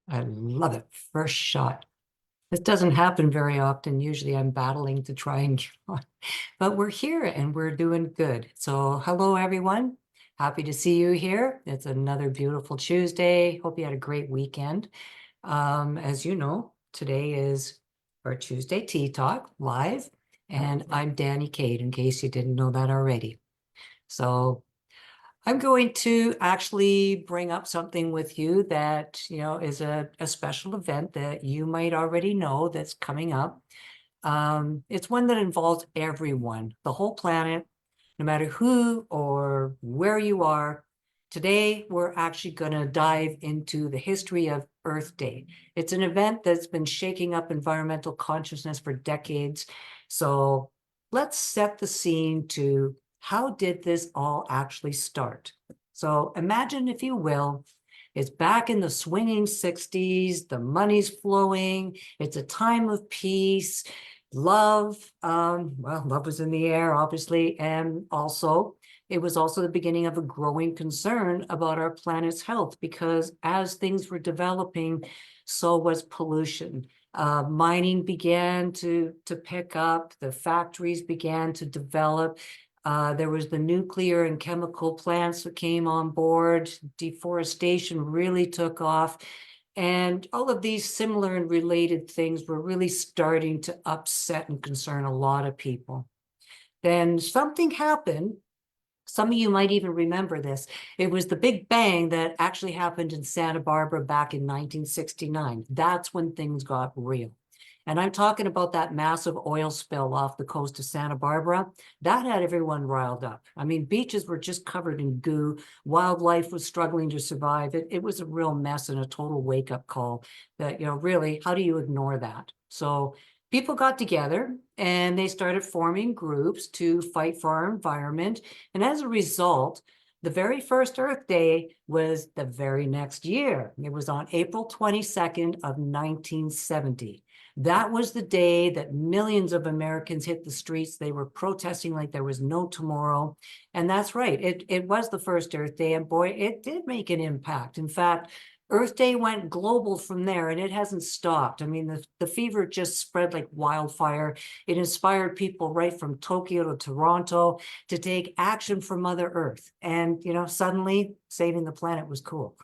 I love it. First shot. This doesn't happen very often. Usually I'm battling to try and get on. But we're here and we're doing good. So hello, everyone. Happy to see you here. It's another beautiful Tuesday. Hope you had a great weekend. As you know, today is our Tuesday Tea Talk live, and I'm Danny Cade, in case you didn't know that already. So I'm going to actually bring up something with you that, is a special event that you might already know that's coming up. It's one that involves everyone, the whole planet, no matter who or where you are. Today, we're actually going to dive into the history of Earth Day. It's an event that's been shaking up environmental consciousness for decades. So let's set the scene to how did this all actually start? So imagine, if you will, it's back in the swinging 60s, the money's flowing, it's a time of peace, love. Well, love was in the air, obviously, and also it was also the beginning of a growing concern about our planet's health, because as things were developing, so was pollution. Mining began to pick up, the factories began to develop. There was the nuclear and chemical plants that came on board. Deforestation really took off. And all of these similar and related things were really starting to upset and concern a lot of people. Then something happened. Some of you might even remember this. It was the Big Bang that actually happened in Santa Barbara back in 1969. That's when things got real. And I'm talking about that massive oil spill off the coast of Santa Barbara. That had everyone riled up. I mean, beaches were just covered in goo. Wildlife was struggling to survive. It was a real mess and a total wake-up call that, really, how do you ignore that? So people got together and they started forming groups to fight for our environment. And as a result, the very first Earth Day was the very next year. It was on April 22nd of 1970. That was the day that millions of Americans hit the streets. They were protesting like there was no tomorrow. And that's right. It was the first Earth Day. And boy, it did make an impact. In fact, Earth Day went global from there, and it hasn't stopped. I mean, the fever just spread like wildfire. It inspired people right from Tokyo to Toronto to take action for Mother Earth. And, suddenly saving the planet was cool.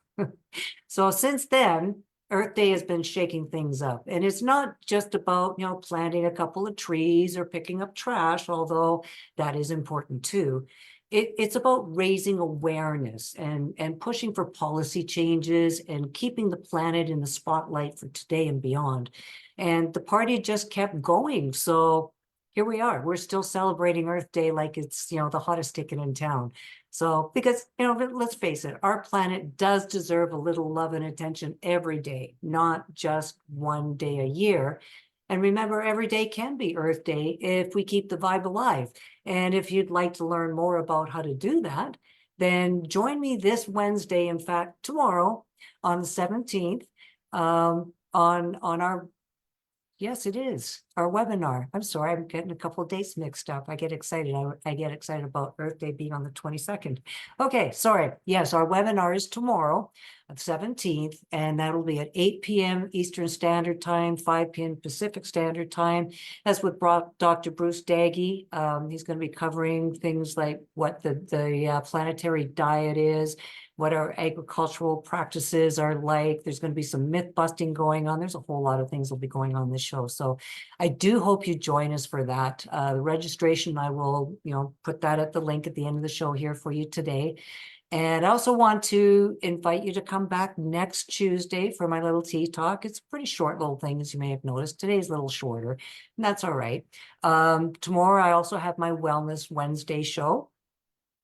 So since then, Earth Day has been shaking things up. And it's not just about, planting a couple of trees or picking up trash, although that is important too. It's about raising awareness and pushing for policy changes and keeping the planet in the spotlight for today and beyond. And the party just kept going. So here we are. We're still celebrating Earth Day like it's, the hottest ticket in town. So, because, let's face it, our planet does deserve a little love and attention every day, not just one day a year. And remember, every day can be Earth Day if we keep the vibe alive. And if you'd like to learn more about how to do that, then join me this Wednesday, in fact, tomorrow on the 17th, on our, yes, it is our webinar. I'm sorry, I'm getting a couple of dates mixed up. I get excited. I get excited about Earth Day being on the 22nd. Okay, sorry. Yes, our webinar is tomorrow, the 17th, and that'll be at 8 p.m. Eastern Standard Time, 5 p.m. Pacific Standard Time. That's with Dr. Bruce Daggy. He's going to be covering things like what the planetary diet is, what our agricultural practices are like. There's going to be some myth busting going on. There's a whole lot of things will be going on this show. So I do hope you join us for that. The registration, I will, put that at the link at the end of the show here for you today. And I also want to invite you to come back next Tuesday for my little tea talk. It's a pretty short little thing, as you may have noticed. Today's a little shorter, and that's all right. Tomorrow, I also have my Wellness Wednesday show.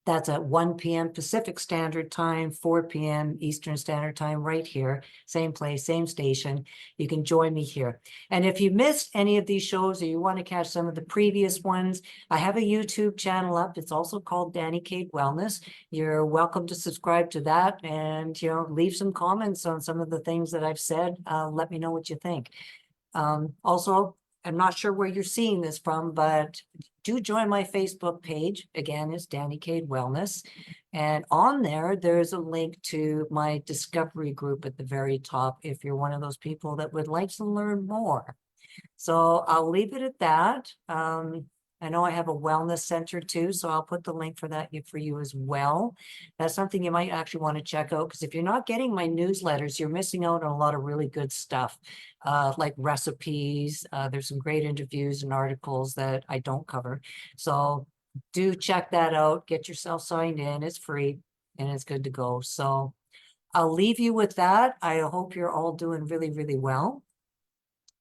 That's at 1 p.m. Pacific Standard Time, 4 p.m. Eastern Standard Time, right here. Same place, same station. You can join me here. And if you missed any of these shows or you want to catch some of the previous ones, I have a YouTube channel up. It's also called Danny Cade Wellness. You're welcome to subscribe to that and, leave some comments on some of the things that I've said. Let me know what you think. Also, I'm not sure where you're seeing this from, but do join my Facebook page. Again, it's Danny Cade Wellness. And on there, there's a link to my discovery group at the very top if you're one of those people that would like to learn more. So I'll leave it at that. I know I have a wellness center too, so I'll put the link for that for you as well. That's something you might actually want to check out, because if you're not getting my newsletters, you're missing out on a lot of really good stuff, like recipes. There's some great interviews and articles that I don't cover. So do check that out. Get yourself signed in. It's free and it's good to go. So I'll leave you with that. I hope you're all doing really, really well.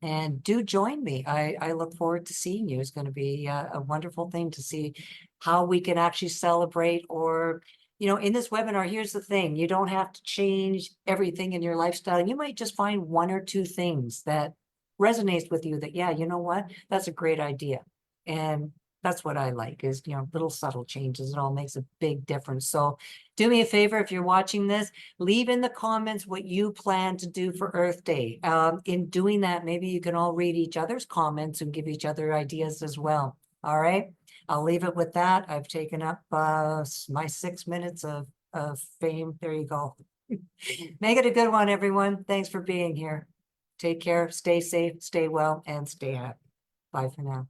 And do join me. I look forward to seeing you. It's going to be a wonderful thing to see how we can actually celebrate, or, in this webinar, here's the thing. You don't have to change everything in your lifestyle. You might just find one or two things that resonates with you that, yeah, you know what? That's a great idea. And that's what I like is, little subtle changes. It all makes a big difference. So do me a favor, if you're watching this, leave in the comments what you plan to do for Earth Day. In doing that, maybe you can all read each other's comments and give each other ideas as well. All right, I'll leave it with that. I've taken up my 6 minutes of fame. There you go. Make it a good one, everyone. Thanks for being here. Take care, stay safe, stay well, and stay happy. Bye for now.